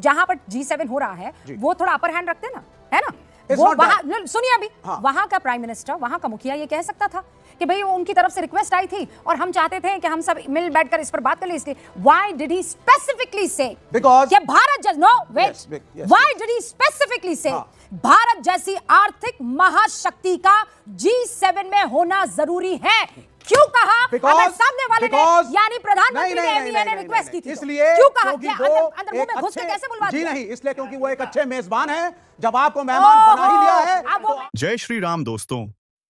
जहां पर G7 हो रहा है वो थोड़ा अपर हैंड रखते ना, है ना? वो वहां सुनिए अभी वहां का प्राइम मिनिस्टर, वहां का मुखिया ये कह सकता था कि भाई उनकी तरफ से रिक्वेस्ट आई थी और हम चाहते थे कि हम सब मिल बैठकर इस पर बात कर ले, इसलिए why did he specifically say कि Bharat no wait why did he specifically say Bharat जैसी आर्थिक महाशक्ति का G7 में होना जरूरी है? क्यों कहा? अगर सामने वाले ने यानी प्रधानमंत्री ने रिक्वेस्ट की थी, इसलिए क्यों कहा? अंदर मुंह में घुस के कैसे बुलवा दिया? जी नहीं, इसलिए क्योंकि वो एक अच्छे मेजबान है। जब आपको मेहमान बना ही लिया है। जय श्री राम दोस्तों,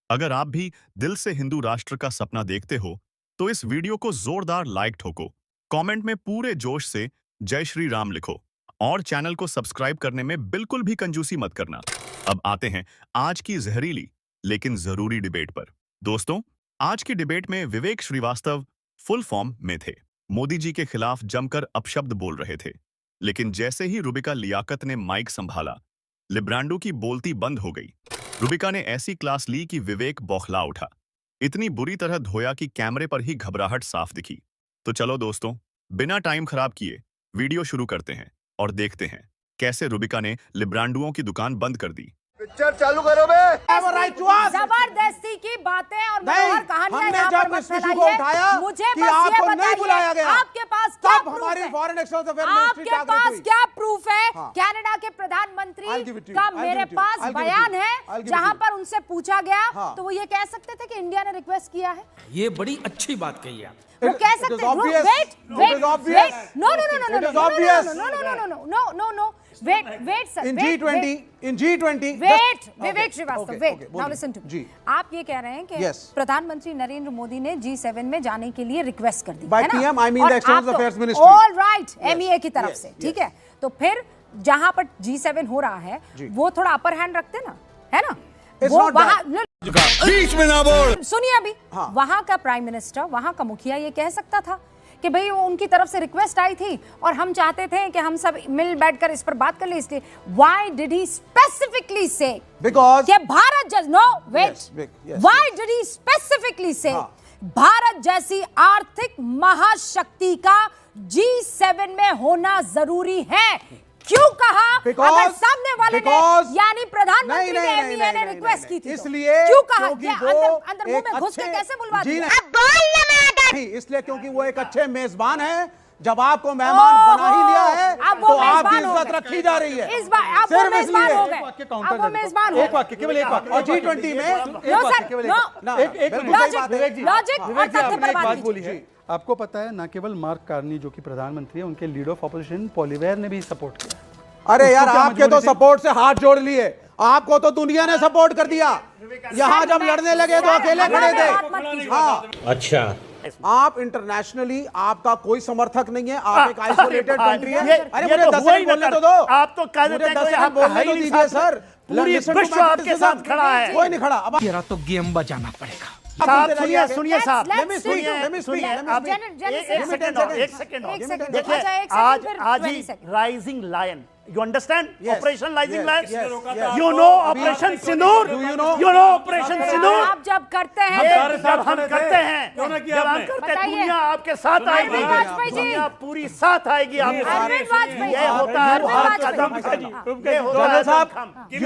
अगर आप भी दिल से हिंदू राष्ट्र का सपना देखते हो तो इस वीडियो को जोरदार लाइक ठोको, कमेंट में पूरे जोश से जय श्री राम लिखो और चैनल को सब्सक्राइब करने में बिल्कुल भी कंजूसी मत करना। अब आते हैं आज की जहरीली लेकिन जरूरी डिबेट पर। दोस्तों, आज की डिबेट में विवेक श्रीवास्तव फुल फॉर्म में थे, मोदी जी के खिलाफ जमकर अपशब्द बोल रहे थे, लेकिन जैसे ही रुबिका लियाकत ने माइक संभाला, लिब्रांडो की बोलती बंद हो गई। रुबिका ने ऐसी क्लास ली कि विवेक बौखला उठा, इतनी बुरी तरह धोया कि कैमरे पर ही घबराहट साफ दिखी। तो चलो दोस्तों, बिना टाइम खराब किए वीडियो शुरू करते हैं और देखते हैं कैसे रुबिका ने लिब्रांडुओं की दुकान बंद कर दी। पिक्चर चालू करो बे। जबरदस्ती की बातें और कहानियां यहाँ पर मत फैलाइए। मुझे बस ये बताइए, आपके पास क्या प्रूफ है? फॉरेन एक्सचेंज अफेयर आपके पास क्या प्रूफ है? कनाडा के प्रधानमंत्री का मेरे पास बयान है जहां पर उनसे पूछा गया तो वो ये कह सकते थे कि इंडिया ने रिक्वेस्ट किया है। ये बड़ी अच्छी बात कही आप। वो कह सकते हैं wait sir, in G20 Vivek Shrivastava, wait now listen to me. आप ये कह रहे हैं कि प्रधानमंत्री नरेंद्र मोदी ने G7 में जाने के लिए रिक्वेस्ट कर दी by PM, I mean the External Affairs Ministry। All right, MEA की तरफ से, ठीक है। तो फिर जहां पर G7 हो रहा है वो थोड़ा अपर हैंड रखते ना, है ना? वो बीच में ना बोल। सुनिए अभी वहां का प्राइम मिनिस्टर, वहां का मुखिया ये कह सकता था कि भाई उनकी तरफ से रिक्वेस्ट आई थी और हम चाहते थे कि हम सब मिल बैठकर इस पर बात कर ले, इसलिए why did he specifically say कि Bharat no wait why did he specifically say Bharat जैसी आर्थिक महाशक्ति का G7 में होना जरूरी है? क्यों कहा? अगर सामने वाले ने यानी प्रधानमंत्री ने रिक्वेस्ट की थी, इसलिए क्यों कहा? अंदर मुंह में घुस के कैसे बुलवा दिया? इसलिए क्योंकि वो एक अच्छे मेजबान है। जब आपको मेहमान बना ही लिया है तो आपकी इज्जत रखी जा रही है। इस बार आप मेजबान हो गए, आप मेजबान हो गए। एक वाक्य, केवल एक वाक्य। और G20 में लॉजिक और तथ्य पर बात कीजिए। आपको पता है ना, केवल मार्क कार्नी जो कि प्रधानमंत्री है, उनके लीडर ऑफ ऑपोजिशन पॉलिवेयर ने भी सपोर्ट किया। अरे यार, आपके तो सपोर्ट से हाथ जोड़ लिए, आपको तो दुनिया ने सपोर्ट कर दिया। यहाँ जब लड़ने लगे तो अकेले खड़े थे। हाँ, अच्छा, आप इंटरनेशनली आपका कोई समर्थक नहीं है, आप एक आइसोलेटेड कंट्री है। अरे मुझे 10 मिनट बोलने तो दो। आप तो कह देते हैं कि बोलने तो दीजिए सर। पूरी विश्व आपके साथ खड़ा है। कोई नहीं खड़ा। अब तेरा तो गेम बजाना पड़ेगा। साहब सुनिए साहब, एक सेकंड देखिए, आज ही rising lion, you understand? Operation Rising Lion, you know Operation Sindoor, you know Operation Sindoor। आप जब करते हैं, जब हम करते हैं, जब हम करते हैं, दुनिया आपके साथ आएगी, दुनिया पूरी साथ आएगी आपके साथ। ये होता है भारत का दमखम, ये होता है दमखम, ये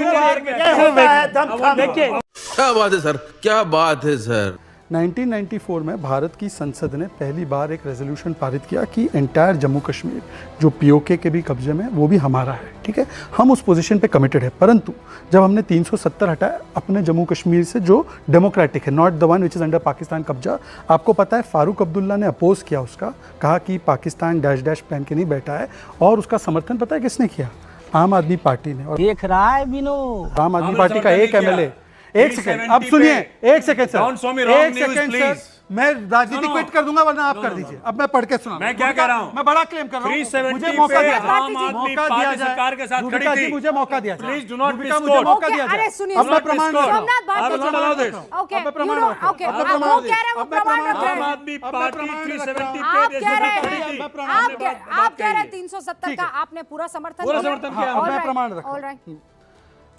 होता है दमखम। क्या बात है सर, क्या बात है सर। 1994 में भारत की संसद ने पहली बार एक रेजोल्यूशन पारित किया कि एंटायर जम्मू कश्मीर जो POK के भी कब्जे में, वो भी हमारा है, ठीक है। हम उस पोजीशन पे कमिटेड है, परंतु जब हमने 370 हटाया अपने जम्मू कश्मीर से जो डेमोक्रेटिक है, not the one which is under Pakistan कब्जा, आपको पता है फारूक अब्दुल्ला ने अपोज किया उसका, कहा कि पाकिस्तान डैश डैश पहन के नहीं बैठा है, और उसका समर्थन पता है किसने किया? आम आदमी पार्टी ने। और देख रहा है बिनो, आम आदमी पार्टी का एक MLA, एक सेकंड, अब सुनिए, एक सेकंड सर, एक सेकंड सर, मैं राजनीति क्विट कर दूंगा वरना आप कर दीजिए। अब मैं पढ़ के सुना, मैं क्या कह रहा हूं, मैं बड़ा क्लेम कर रहा हूं, मुझे मौका दिया जाए, सरकार के साथ खड़ी थी, मुझे मौका दिया, प्लीज डू नॉट मुझे मौका दिया जाए। अरे सुनिए, अब मैं प्रमाण रख रहा हूं, ओके, अब मैं प्रमाण रख रहा हूं, अब वो कह रहे हैं, वो प्रमाण रख रहे हैं। आम आदमी पार्टी 370 आप कह रहे हैं, आप कह रहे हैं 370 का आपने पूरा समर्थन किया। अब मैं प्रमाण रख रहा हूं,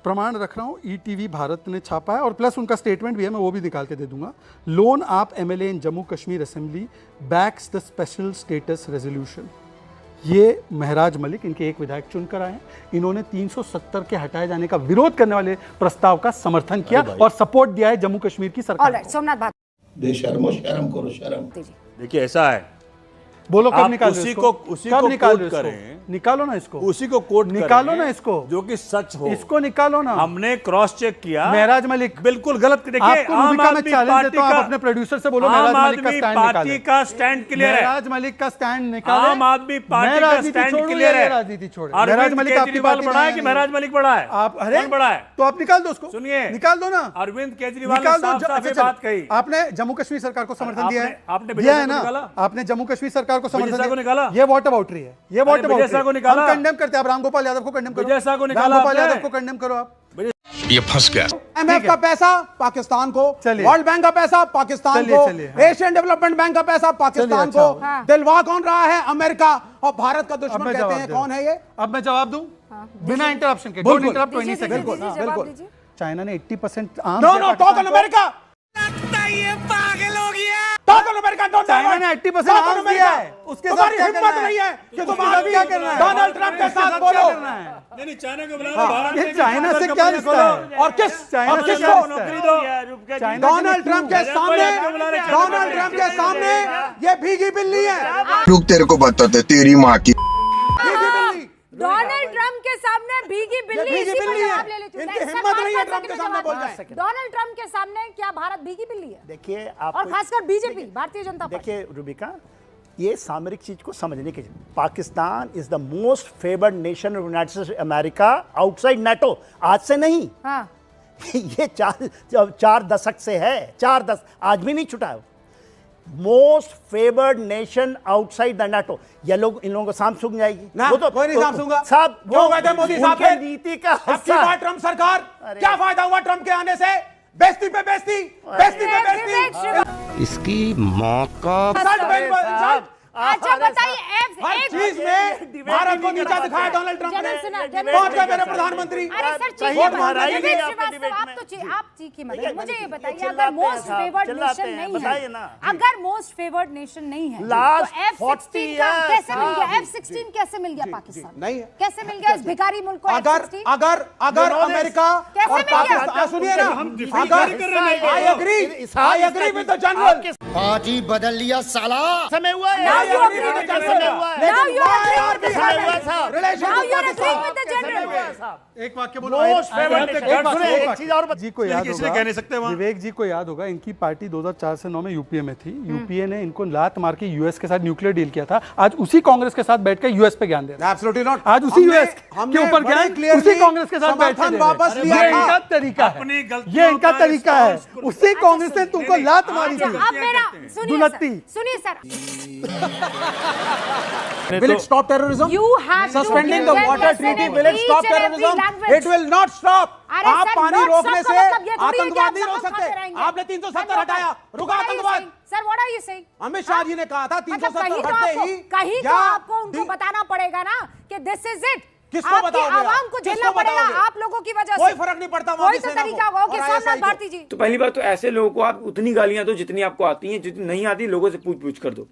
प्रमाण रख रहा हूँ, ETV भारत ने छापा है और प्लस उनका स्टेटमेंट भी है, मैं वो भी निकाल के दे दूंगा। Lone AAP MLA in Jammu Kashmir assembly backs the special status resolution. ये महराज मलिक इनके एक विधायक चुनकर आए हैं, इन्होंने 370 के हटाए जाने का विरोध करने वाले प्रस्ताव का समर्थन किया और सपोर्ट दिया है जम्मू कश्मीर की सरकार को। सोमनाथ बात बेशर्मो शर्म करो शर्म। देखिए ऐसा है, बोलो कब आप निकालो उसी इसको? को उसी कब को निकालो कोट इसको? करें, निकालो ना इसको, उसी को कोट निकालो ना इसको, जो कि सच हो। इसको निकालो ना। हमने क्रॉस चेक किया, महराज मलिक बिल्कुल गलत। देखिए आपको आम रूबिका में आदमी चैलेंज पार्टी देता हूं, आप अपने प्रोड्यूसर से बोलो महराज मलिक का स्टैंड पार्टी निकाले। का स्टैंड क्लियर है। महराज मलिक का स्टैंड निकाले। आम आदमी पार्टी का स्टैंड क्लियर है। राजनीति छोड़े। महराज मलिक आपकी पार्टी बड़ा है कि महराज मलिक बड़ा है? आप अरे बड़ा है तो आप निकाल दो उसको। सुनिए, निकाल दो ना। अरविंद केजरीवाल ने निकाल दो। साफ-साफ ये बात कही। आपने जम्मू कश्मीर सरकार को समर्थन दिया है, आपने दिया है को ना? निकाला? आपने जम्मू कश्मीर सरकार को समर्थन विजय शाह को निकाला? ये वॉट अबाउटरी है, ये वॉट विजय शाह को निकाला? हम कंडेम करते हैं। आप रामगोपाल यादव को कंडेम करो, विजय शाह को निकाला रामगोपाल आपने? यादव को कंडेम करो आप। ये फंस गया। IMF का पैसा पाकिस्तान को, चलिए। वर्ल्ड बैंक का पैसा पाकिस्तान चलिए, को, चलिए, हाँ। एशियन डेवलपमेंट बैंक का पैसा पाकिस्तान चलिए, को, अच्छा। दिलवा कौन रहा है? अमेरिका। और भारत का अब दुश्मन मैं कहते जवाब हैं दे कौन है ये? अब मैं जवाब दूं बिना इंटरप्शन के। Don't interrupt 20 second. बिल्कुल। चाइना ने 80% आम no no talk on America. Talk on America. China ने 80% आम दिया है, उसके साथ तुम्हारी क्या हिम्मत करना है? नहीं है कि तुम उसके साथ अभी क्या करना है? डोनाल्ड ट्रंप के साथ बोलो। नहीं चाइना को बुलाओ, भारत ये में चाइना से क्या रिश्ता है? और किस चाइना और से किसको? क्या रिश्ता नौकरी है? दो। चाइना डोनाल्ड ट्रंप के सामने, डोनाल्ड ट्रंप के सामने ये भीगी बिल्ली है। रुक तेरे को बताते तेरी माँ की। भीगी बिल्ली। डोनाल्ड ट्रंप के सामने भीगी बिल्ली। भीगी इसी पर बिल्ली है। जवाब ले लेती हूँ। इनकी सर, हिम्मत पाँच नहीं है पाँच ट्रंप के सेकंड सामने जवाब। बोल जाए। डोनाल्ड ट्रंप के सामने क्या भारत भीगी बिल्ली है? देखिए और आप खासकर बीजेपी, भारतीय जनता पार्टी। देखिए रूबिका, ये सामरिक चीज को समझने की, Pakistan is the most favoured nation of United states America outside NATO. आज से नहीं, हाँ। ये चार दशक से है। 4-10 आज भी नहीं छुटा है। Most favoured nation outside the NATO. ये लोग, इन लोगों को सांप सूंघ जाएगी ना, कोई नहीं सांप सूंघा। साहब क्यों गए थे मोदी साहब उनके के? नीति का अब की हिस्सा बार है। ट्रंप सरकार, क्या फायदा हुआ ट्रंप के आने से? बेइज्जती पे बेइज्जती, बेइज्जती पे बेइज्जती। इसकी माँ का इंसल्ट पे इंसल्ट। अच्छा बताइए, हर चीज में भारत को नीचा दिखाया डोनाल्ड ट्रंप ने। पहुंच गए मेरे प्रधानमंत्री। अरे सर सही चीखिए बात मत। है, विवेक ये आपके श्रीवास्तव, डिबेट आप में। तो आप चीखिए मत। मुझे ये बताइए, चिल्लाते अगर हैं मोस्ट साहब, फेवर्ड चिल्लाते नेशन हैं, नहीं बताइए है, ना। अगर मोस्ट फेवर्ड नेशन नहीं है, Last तो F-16 40 का कैसे मिल गया? साहब। F-16 कैसे मिल गया पाकिस्तान? नहीं है। कैसे मिल गया इस भिखारी मुल्क को अगर F-16? अगर अगर अमेरिका कैसे और मिल गया? पाकिस्तान, सुनिए ना, अगर I agree with the general. Party बदल लिया साला। समय हुआ है। Now you agree with the general. Now you agree with the समय हुआ general. साहब। Now you are agreeing with the general. एक वाक्य बोलो। Most favored एक nation। वाक्य, सुनिए, एक एक वाक्य। चीज और बता- जी को याद किसी ने होगा, कह नहीं सकते वहाँ। विवेक जी को याद होगा, इनकी पार्टी 2004 से 9 में यूपीए में थी। यूपीए ने इनको लात मार के यूएस के साथ न्यूक्लियर डील किया था। आज उसी कांग्रेस के साथ बैठ के यूएस पे ज्ञान दे रहे हैं। Absolutely not. आज उसी यूएस के ऊपर ज्ञान उसी कांग्रेस के साथ बैठ के समर्थन दे रहे हैं। वापस ये लिया इनका था। तरीका अपनी है, गलतियों ये इनका का तरीका है। response उसी कांग्रेस ने तुमको लात मारी अच्छा, थी। अब मेरा सुनिए दुलत्ती। सर, सुनिए sir, Will it stop terrorism? You have to Suspending give the them water lesson treaty, in will it stop each and every terrorism? language. It will not stop. अरे आप सर, पानी not रोकने stop का से मतलब ये थोड़ी है कि आतंकवाद नहीं आप रोक सब खाते सकते। रहेंगे। आपने 370 हटाया, रुका आतंकवाद। Sir, what are you saying? Amit Shah ji ने कहा था मतलब 370 हटते ही कहीं तो या आपको उनको बताना पड़ेगा ना कि दिस इज इट। किसको आपकी बताओगे आप? आवाम को झेलना किसको पड़ेगा बताओगे? आप लोगों की वजह से। कोई फर्क नहीं पड़ता वहाँ कोई की तो सेना को तरीका होगा कि और सोमनाथ ISI को। भारती जी। तो पहली बात तो ऐसे लोगों को आप उतनी गालियां दो जितनी आपको आती हैं, जितनी नहीं आती लोगों से पूछ पूछ कर दो।